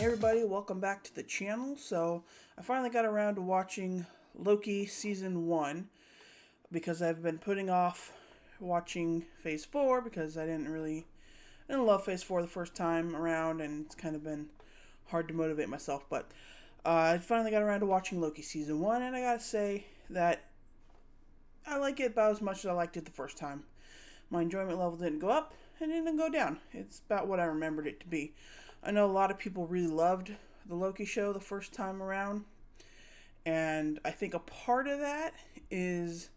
everybody, welcome back to the channel. So I finally got around to watching Loki Season 1 because I've been putting off watching Phase 4 because I didn't love Phase 4 the first time around, and it's kind of been hard to motivate myself. But I finally got around to watching Loki Season 1, and I gotta say that I like it about as much as I liked it the first time. My enjoyment level didn't go up and it didn't go down. It's about what I remembered it to be. I know a lot of people really loved the Loki show the first time around, and I think a part of that is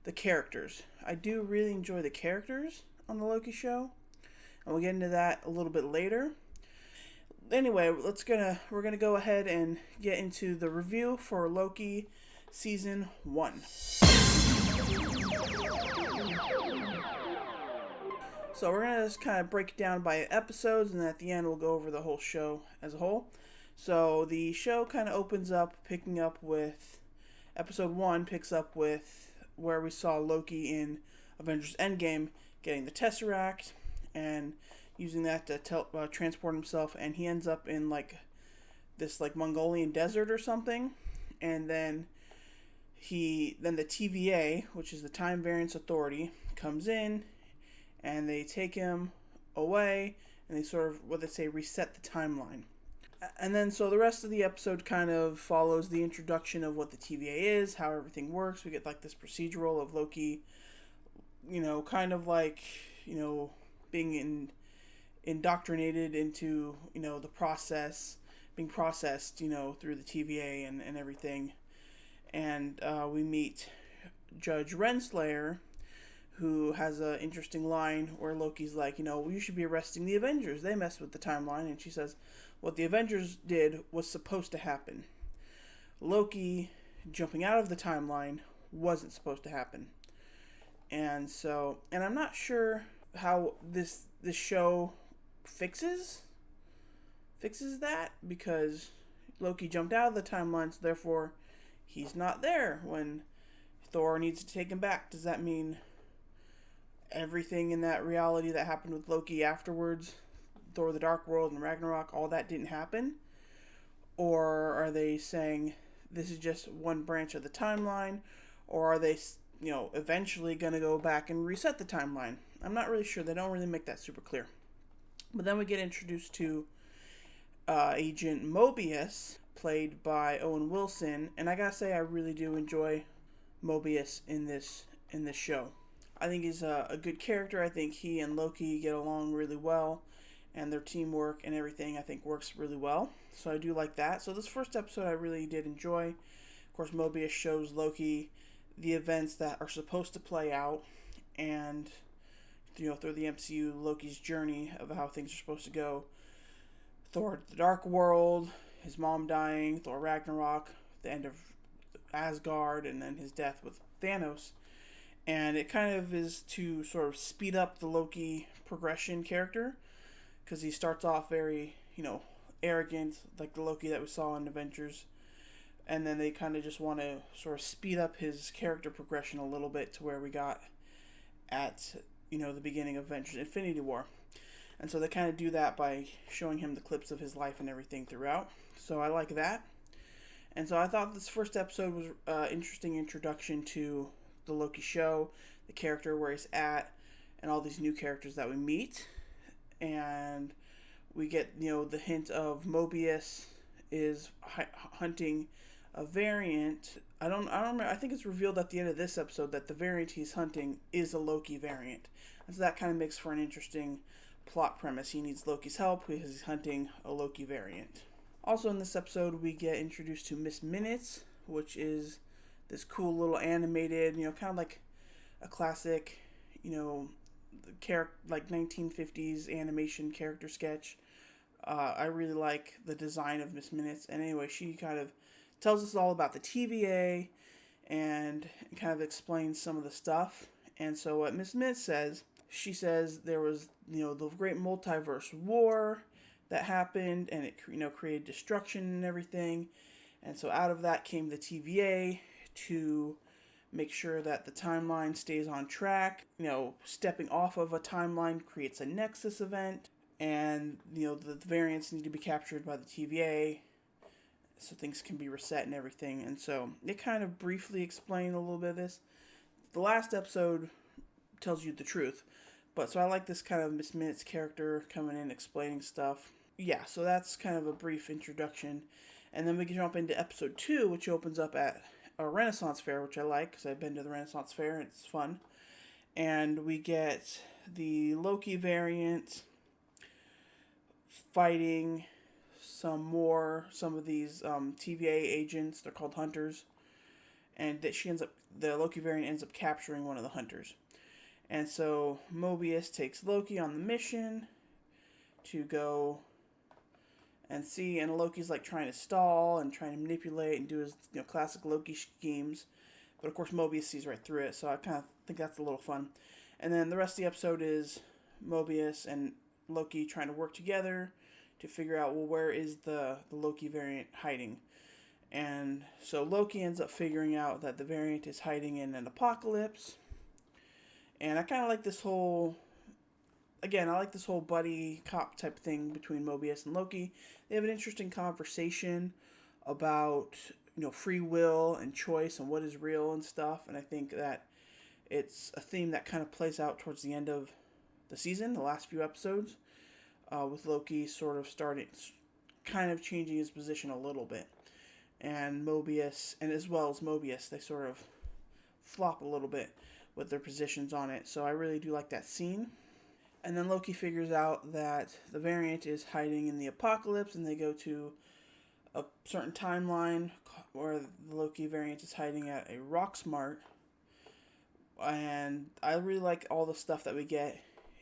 the characters. I do really enjoy the characters on the Loki show, and we'll get into that a little bit later. Anyway, we're gonna go ahead and get into the review for Loki Season 1. So we're going to just kind of break it down by episodes, and then at the end we'll go over the whole show as a whole. So the show kind of opens up picking up with episode 1 picks up with where we saw Loki in Avengers Endgame getting the Tesseract and using that to transport himself, and he ends up in this Mongolian desert or something, and then the TVA, which is the Time Variance Authority, comes in and they take him away, and they sort of, reset the timeline. And then, so the rest of the episode kind of follows the introduction of what the TVA is, how everything works. We get this procedural of Loki, being indoctrinated into, the process, being processed, through the TVA and everything. And we meet Judge Renslayer, who has an interesting line where Loki's like, you should be arresting the Avengers. They messed with the timeline. And she says, what the Avengers did was supposed to happen. Loki jumping out of the timeline wasn't supposed to happen. And I'm not sure how this show fixes that, because Loki jumped out of the timeline, so therefore he's not there when Thor needs to take him back. Does that mean everything in that reality that happened with Loki afterwards, Thor the Dark World and Ragnarok, all that didn't happen? Or are they saying this is just one branch of the timeline? Or are they, eventually going to go back and reset the timeline? I'm not really sure. They don't really make that super clear. But then we get introduced to Agent Mobius, played by Owen Wilson, and I gotta say I really do enjoy Mobius in this show. I think he's a good character. I think he and Loki get along really well, and their teamwork and everything I think works really well. So I do like that. So this first episode I really did enjoy. Of course, Mobius shows Loki the events that are supposed to play out, and through the MCU, Loki's journey of how things are supposed to go. Thor the Dark World, his mom dying, Thor Ragnarok, the end of Asgard, and then his death with Thanos. And it kind of is to sort of speed up the Loki progression character, because he starts off very, arrogant, like the Loki that we saw in Avengers. And then they kind of just want to sort of speed up his character progression a little bit to where we got at, the beginning of Avengers Infinity War. And so they kind of do that by showing him the clips of his life and everything throughout. So I like that. And so I thought this first episode was an interesting introduction to the Loki show, the character, where he's at, and all these new characters that we meet. And we get, the hint of Mobius is hunting a variant. I don't remember. I think it's revealed at the end of this episode that the variant he's hunting is a Loki variant. And so that kind of makes for an interesting plot premise. He needs Loki's help because he's hunting a Loki variant. Also in this episode, we get introduced to Miss Minutes, which is this cool little animated, kind of like a classic, 1950s animation character sketch. I really like the design of Miss Minutes. And anyway, she kind of tells us all about the TVA and kind of explains some of the stuff. And so what Miss Minutes says, she says there was, the great multiverse war that happened, and it, created destruction and everything. And so out of that came the TVA to make sure that the timeline stays on track. Stepping off of a timeline creates a nexus event. and the variants need to be captured by the TVA so things can be reset and everything. And so it kind of briefly explained a little bit of this. The last episode tells you the truth, but so I like this kind of Miss Minutes character coming in explaining stuff. Yeah, so that's kind of a brief introduction, and then we can jump into episode 2, which opens up at a Renaissance fair, which I like because I've been to the Renaissance fair and it's fun. And we get the Loki variant fighting some of these TVA agents. They're called hunters, and that the Loki variant ends up capturing one of the hunters. And so Mobius takes Loki on the mission to go and see, and Loki's like trying to stall and trying to manipulate and do his classic Loki schemes. But of course Mobius sees right through it, so I kind of think that's a little fun. And then the rest of the episode is Mobius and Loki trying to work together to figure out, well, where is the Loki variant hiding? And so Loki ends up figuring out that the variant is hiding in an apocalypse. And I kind of like this whole, again, I like this whole buddy cop type thing between Mobius and Loki. They have an interesting conversation about, free will and choice and what is real and stuff. And I think that it's a theme that kind of plays out towards the end of the season, the last few episodes, with Loki sort of kind of changing his position a little bit. And Mobius, and as well as Mobius, they sort of flop a little bit with their positions on it. So I really do like that scene. And then Loki figures out that the variant is hiding in the apocalypse, and they go to a certain timeline where the Loki variant is hiding at a Rocksmart. And I really like all the stuff that we get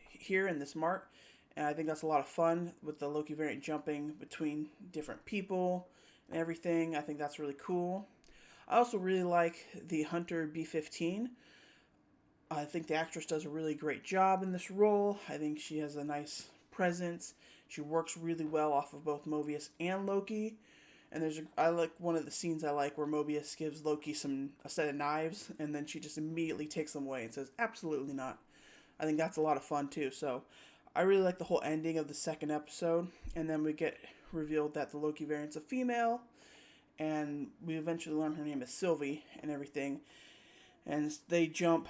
here in this mart. And I think that's a lot of fun with the Loki variant jumping between different people and everything. I think that's really cool. I also really like the Hunter B-15. I think the actress does a really great job in this role. I think she has a nice presence. She works really well off of both Mobius and Loki. And I like one of the scenes I like where Mobius gives Loki a set of knives, and then she just immediately takes them away and says, "Absolutely not." I think that's a lot of fun too. So I really like the whole ending of the second episode. And then we get revealed that the Loki variant's a female, and we eventually learn her name is Sylvie and everything. And they jump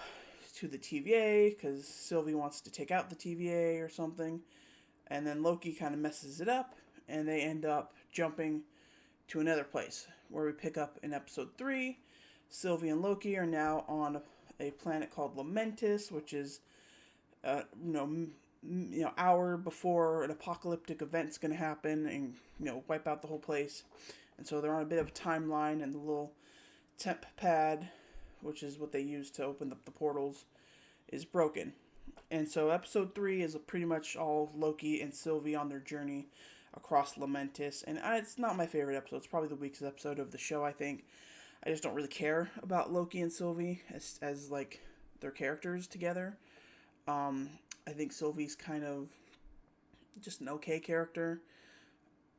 to the TVA because Sylvie wants to take out the TVA or something. And then Loki kind of messes it up, and they end up jumping to another place where we pick up in episode 3. Sylvie and Loki are now on a planet called Lamentis, which is hour before an apocalyptic event's going to happen and wipe out the whole place. And so they're on a bit of a timeline, and the little temp pad, which is what they use to open up the portals, is broken. And so episode 3 is pretty much all Loki and Sylvie on their journey across Lamentis. And it's not my favorite episode. It's probably the weakest episode of the show, I think. I just don't really care about Loki and Sylvie as like their characters together. I think Sylvie's kind of just an okay character.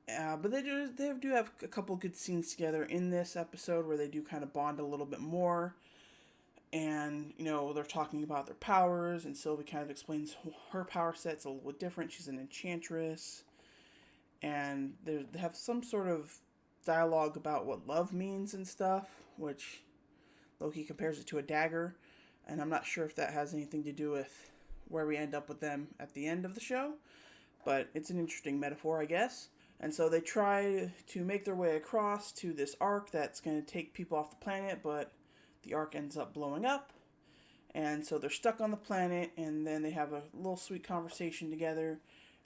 But they do have a couple good scenes together in this episode where they do kind of bond a little bit more. And, they're talking about their powers, and Sylvie kind of explains her power set's a little bit different. She's an enchantress. And they have some sort of dialogue about what love means and stuff, which Loki compares it to a dagger. And I'm not sure if that has anything to do with where we end up with them at the end of the show. But it's an interesting metaphor, I guess. And so they try to make their way across to this ark that's going to take people off the planet, but the ark ends up blowing up. And so they're stuck on the planet, and then they have a little sweet conversation together.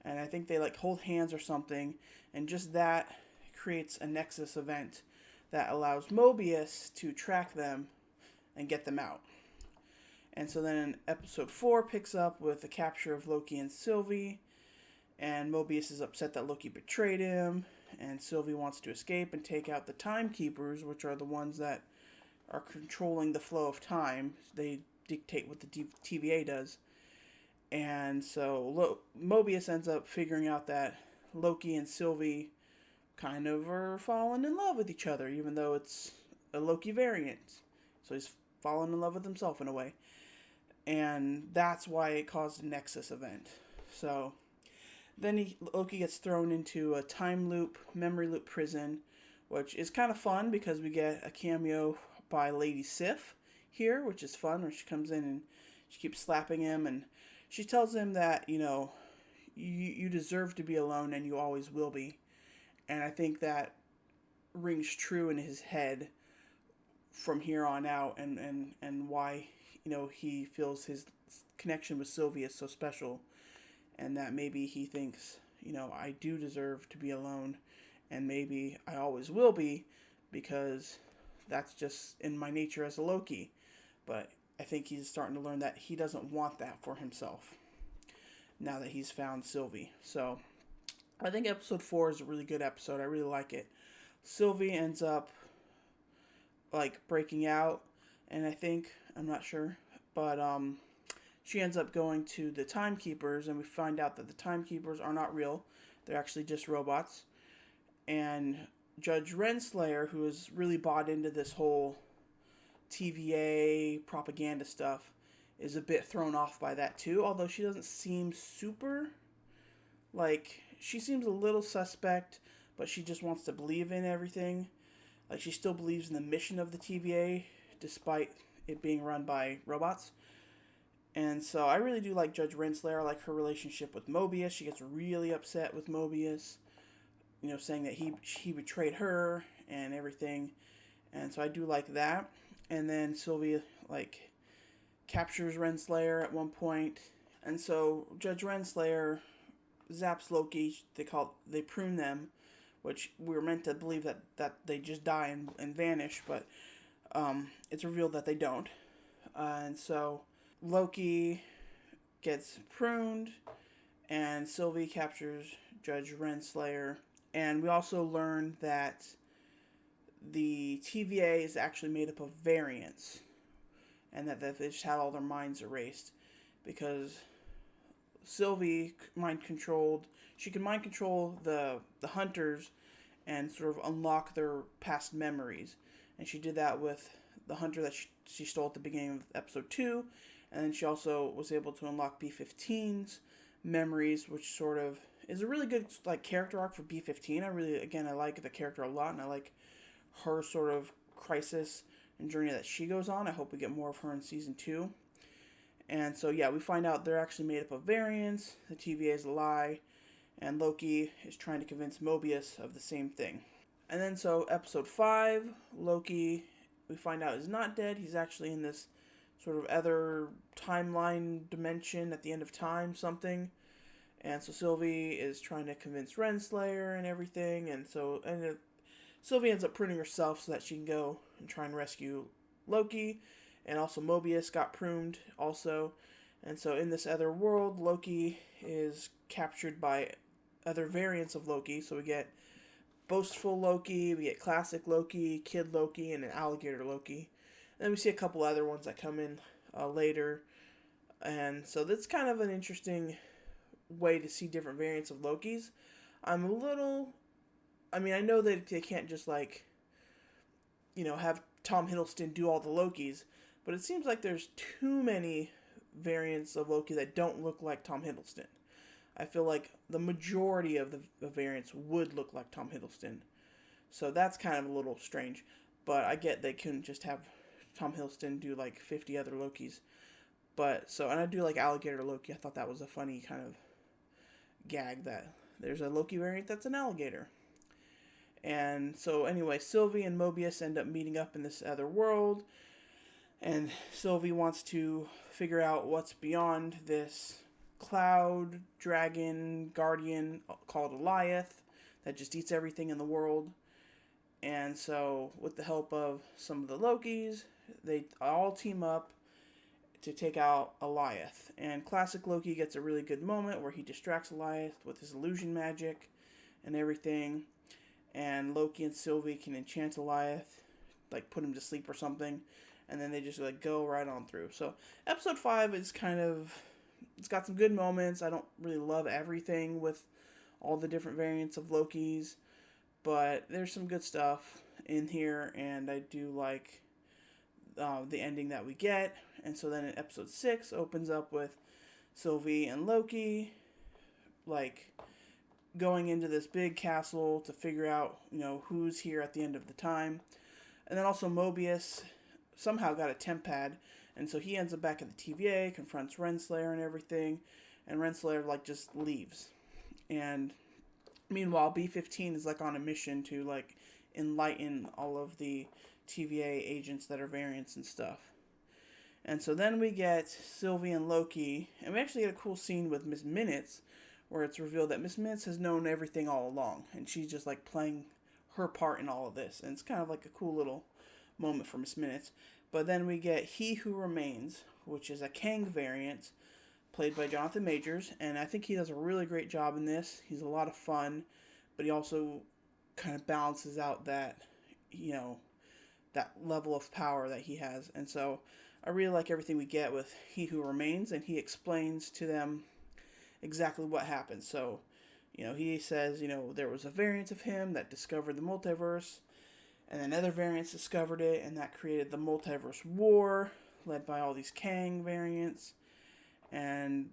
And I think they hold hands or something. And just that creates a Nexus event that allows Mobius to track them and get them out. And so then episode 4 picks up with the capture of Loki and Sylvie. And Mobius is upset that Loki betrayed him. And Sylvie wants to escape and take out the Timekeepers, which are the ones that are controlling the flow of time. They dictate what the TVA does. And so Mobius ends up figuring out that Loki and Sylvie kind of are falling in love with each other, even though it's a Loki variant. So he's fallen in love with himself in a way. And that's why it caused a Nexus event. So Then Loki gets thrown into a time loop, memory loop prison, which is kind of fun because we get a cameo by Lady Sif here, which is fun, where she comes in and she keeps slapping him, and she tells him that, you deserve to be alone and you always will be. And I think that rings true in his head from here on out, and why, he feels his connection with Sylvie is so special, and that maybe he thinks, I do deserve to be alone, and maybe I always will be, because that's just in my nature as a Loki. But I think he's starting to learn that he doesn't want that for himself now that he's found Sylvie. So I think episode 4 is a really good episode. I really like it. Sylvie ends up like breaking out, and I'm not sure, but she ends up going to the timekeepers, and we find out that the timekeepers are not real. They're actually just robots. And Judge Renslayer, who is really bought into this whole TVA propaganda stuff, is a bit thrown off by that too, although she doesn't seem super, she seems a little suspect, but she just wants to believe in everything. Like, she still believes in the mission of the TVA, despite it being run by robots. And so I really do like Judge Renslayer. I like her relationship with Mobius. She gets really upset with Mobius, saying that he betrayed her and everything. And so I do like that. And then Sylvie, captures Renslayer at one point. And so Judge Renslayer zaps Loki. They prune them, which we were meant to believe that they just die and vanish, but it's revealed that they don't. And so Loki gets pruned, and Sylvie captures Judge Renslayer. And we also learn that the TVA is actually made up of variants, and that they just had all their minds erased, because Sylvie she can mind control the hunters and sort of unlock their past memories. And she did that with the hunter that she stole at the beginning of episode 2. And then she also was able to unlock B-15's memories, which sort of is a really good character arc for B-15. I like the character a lot, and I like her sort of crisis and journey that she goes on. I hope we get more of her in season 2. And so, yeah, we find out they're actually made up of variants. The TVA is a lie. And Loki is trying to convince Mobius of the same thing. And then, so, episode 5, Loki, we find out, is not dead. He's actually in this sort of other timeline dimension at the end of time, something. And so Sylvie is trying to convince Renslayer and everything. And so Sylvie ends up pruning herself so that she can go and try and rescue Loki. And also Mobius got pruned also. And so in this other world, Loki is captured by other variants of Loki. So we get boastful Loki, we get classic Loki, kid Loki, and an alligator Loki. And then we see a couple other ones that come in later. And so that's kind of an interesting way to see different variants of Lokis. I know that they can't just have Tom Hiddleston do all the Lokis, but it seems like there's too many variants of Loki that don't look like Tom Hiddleston. I feel like the majority of the variants would look like Tom Hiddleston. So that's kind of a little strange. But I get they couldn't just have Tom Hiddleston do 50 other Lokis. And I do like alligator Loki. I thought that was a funny kind of gag that there's a Loki variant that's an alligator. And so anyway, Sylvie and Mobius end up meeting up in this other world. And Sylvie wants to figure out what's beyond this cloud dragon guardian called Goliath that just eats everything in the world. And so with the help of some of the Lokis, they all team up to take out Goliath. And classic Loki gets a really good moment where he distracts Goliath with his illusion magic and everything. And Loki and Sylvie can enchant Goliath, put him to sleep or something. And then they just go right on through. So episode 5 is it's got some good moments. I don't really love everything with all the different variants of Lokis, but there's some good stuff in here, and I do like the ending that we get. And so then in episode 6 opens up with Sylvie and Loki going into this big castle to figure out, who's here at the end of the time. And then also Mobius somehow got a temp pad, and so he ends up back at the TVA, confronts Renslayer and everything, and Renslayer like just leaves. And meanwhile, B-15 is like on a mission to like enlighten all of the TVA agents that are variants and stuff. And so then we get Sylvie and Loki, and we actually get a cool scene with Miss Minutes, where it's revealed that Miss Minutes has known everything all along, and she's just like playing her part in all of this, and it's kind of like a cool little moment for Miss Minutes. But then we get He Who Remains, which is a Kang variant, played by Jonathan Majors, and I think he does a really great job in this. He's a lot of fun, but he also kind of balances out that, that level of power that he has. And so I really like everything we get with He Who Remains, and he explains to them exactly what happened. So, he says, there was a variant of him that discovered the multiverse, and then other variants discovered it, and that created the multiverse war, led by all these Kang variants. And,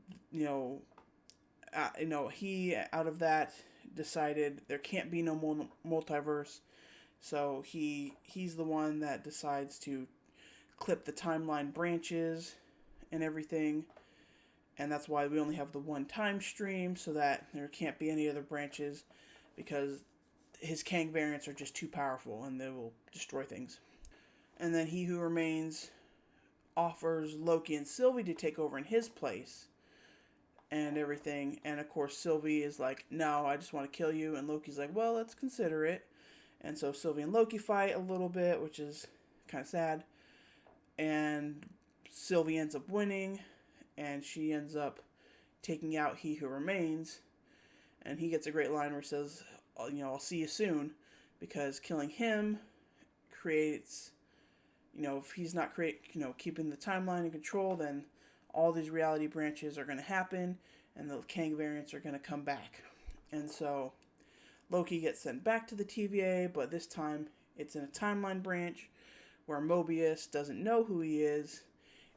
he, out of that, decided there can't be no more multiverse. So he's the one that decides to clip the timeline branches and everything. And that's why we only have the one time stream, so that there can't be any other branches, because his Kang variants are just too powerful and they will destroy things. And then He Who Remains offers Loki and Sylvie to take over in his place and everything. And of course Sylvie is like, no, I just want to kill you. And Loki's like, well, let's consider it. And so Sylvie and Loki fight a little bit, which is kind of sad. And Sylvie ends up winning, and she ends up taking out He Who Remains. And he gets a great line where he says, I'll see you soon, because killing him creates, if he's not keeping the timeline in control, then all these reality branches are going to happen, and the Kang variants are going to come back. And so Loki gets sent back to the TVA, but this time it's in a timeline branch where Mobius doesn't know who he is,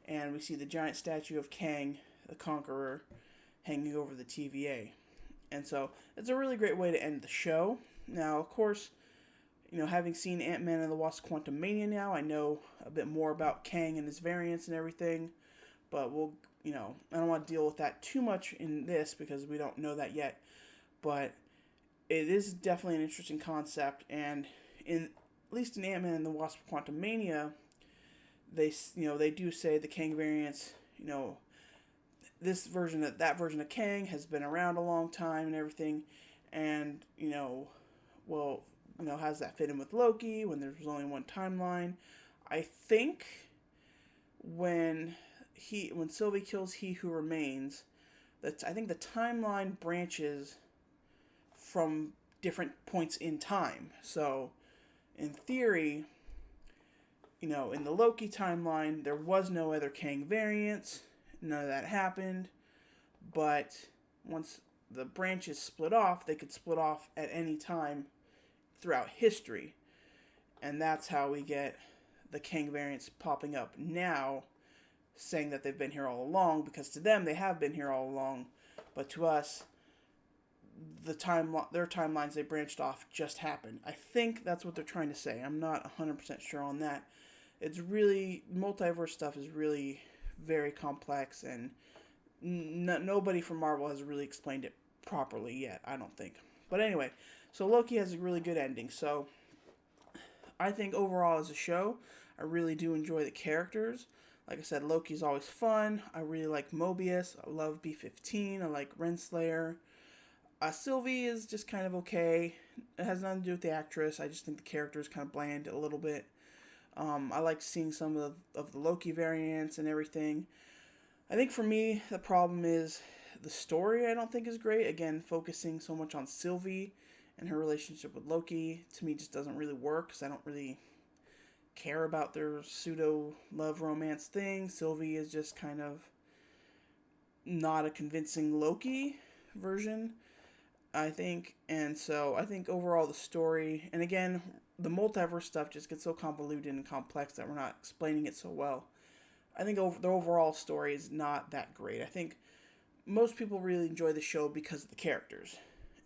and we see the giant statue of Kang, the Conqueror, hanging over the TVA. And so it's a really great way to end the show. Now, of course, having seen Ant-Man and the Wasp: Quantumania now, I know a bit more about Kang and his variants and everything, but we'll, I don't want to deal with that too much in this because we don't know that yet. But it is definitely an interesting concept, and at least in Ant-Man and the Wasp: Quantumania, they do say the Kang variants, this version of that version of Kang has been around a long time and everything, and how does that fit in with Loki when there's only one timeline? I think when Sylvie kills He Who Remains, I think the timeline branches from different points in time. So in theory, in the Loki timeline, there was no other Kang variants. None of that happened. But once the branches split off, they could split off at any time throughout history. And that's how we get the Kang variants popping up now, saying that they've been here all along, because to them, they have been here all along. But to us, their timelines they branched off just happened. I think that's what they're trying to say. I'm not 100% sure on that. It's really, multiverse stuff is really very complex, and nobody from Marvel has really explained it properly yet, I don't think. But anyway, so Loki has a really good ending. So I think overall as a show, I really do enjoy the characters. Like I said, Loki's always fun. I really like Mobius. I love B-15. I like Renslayer. Sylvie is just kind of okay. It has nothing to do with the actress. I just think the character is kind of bland a little bit. I like seeing some of the Loki variants and everything. I think for me, the problem is the story I don't think is great. Again, focusing so much on Sylvie and her relationship with Loki, to me, just doesn't really work, because I don't really care about their pseudo-love romance thing. Sylvie is just kind of not a convincing Loki version, I think. And so I think overall the story, and again, the multiverse stuff just gets so convoluted and complex that we're not explaining it so well. I think the overall story is not that great. I think most people really enjoy the show because of the characters.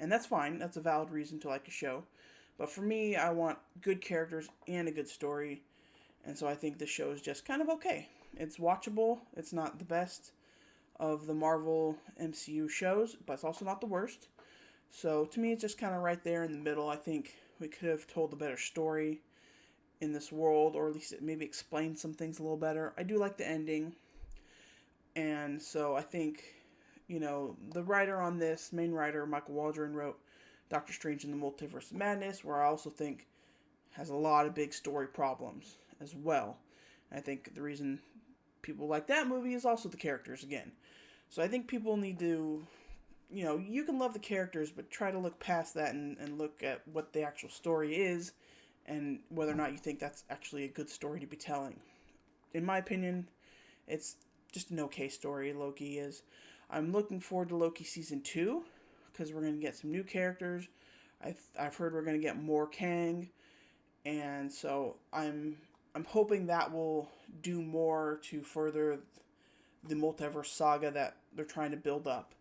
And that's fine. That's a valid reason to like a show. But for me, I want good characters and a good story. And so I think the show is just kind of okay. It's watchable. It's not the best of the Marvel MCU shows, but it's also not the worst. So to me, it's just kind of right there in the middle. I think we could have told a better story in this world, or at least it maybe explained some things a little better. I do like the ending. And so I think, the writer on this, main writer, Michael Waldron, wrote Doctor Strange in the Multiverse of Madness, where I also think has a lot of big story problems as well. And I think the reason people like that movie is also the characters again. So I think people need to, you can love the characters, but try to look past that and look at what the actual story is and whether or not you think that's actually a good story to be telling. In my opinion, it's just an okay story, Loki is. I'm looking forward to Loki Season 2 because we're going to get some new characters. I've heard we're going to get more Kang, and so I'm hoping that will do more to further the multiverse saga that they're trying to build up.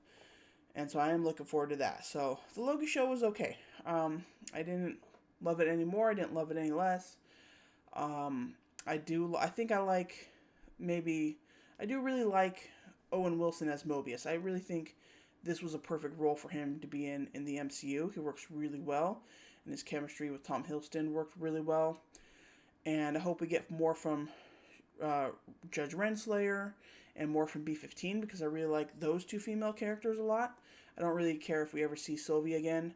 And so I am looking forward to that. So the Loki show was okay. I didn't love it anymore. I didn't love it any less. I do really like Owen Wilson as Mobius. I really think this was a perfect role for him to be in the MCU. He works really well, and his chemistry with Tom Hiddleston worked really well. And I hope we get more from Judge Renslayer and more from B-15 because I really like those two female characters a lot. I don't really care if we ever see Sylvie again.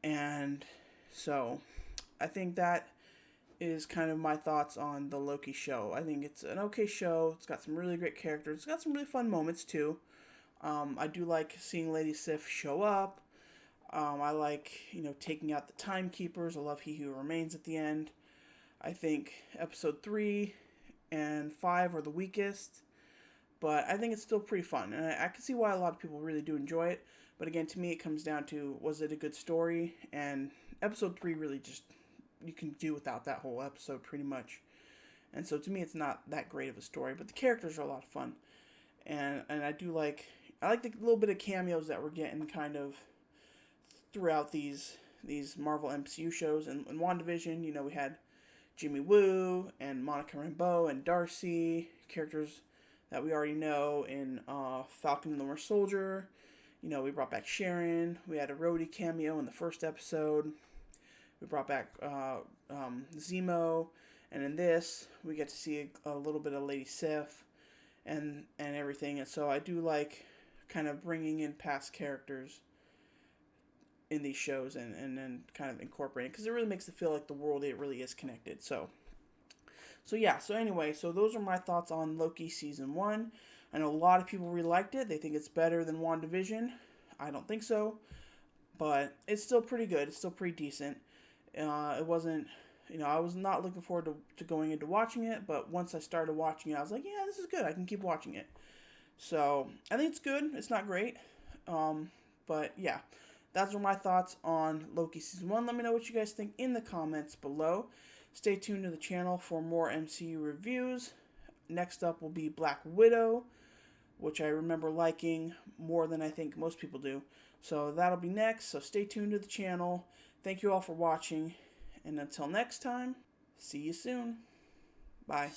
And so I think that is kind of my thoughts on the Loki show. I think it's an okay show. It's got some really great characters. It's got some really fun moments too. I do like seeing Lady Sif show up. I like, taking out the timekeepers. I love He Who Remains at the end. I think episode 3 and 5 are the weakest, but I think it's still pretty fun. And I can see why a lot of people really do enjoy it. But again, to me, it comes down to, was it a good story? And episode 3 really just, you can do without that whole episode pretty much. And so to me, it's not that great of a story, but the characters are a lot of fun. And I like the little bit of cameos that we're getting kind of throughout these Marvel MCU shows. And in WandaVision, we had Jimmy Woo and Monica Rambeau and Darcy, characters that we already know in Falcon and the Winter Soldier. We brought back Sharon. We had a Rhodey cameo in the first episode. We brought back Zemo. And in this, we get to see a little bit of Lady Sif and everything. And so I do like kind of bringing in past characters in these shows and then kind of incorporating, because it really makes it feel like the world, it really is connected. So anyway, those are my thoughts on Loki Season 1. I know a lot of people really liked it. They think it's better than WandaVision. I don't think so, but it's still pretty good. It's still pretty decent. It wasn't, I was not looking forward to going into watching it, but once I started watching it, I was like, yeah, this is good. I can keep watching it. So I think it's good. It's not great, but yeah. Those are my thoughts on Loki Season 1. Let me know what you guys think in the comments below. Stay tuned to the channel for more MCU reviews. Next up will be Black Widow, which I remember liking more than I think most people do. So that'll be next. So stay tuned to the channel. Thank you all for watching. And until next time, see you soon. Bye.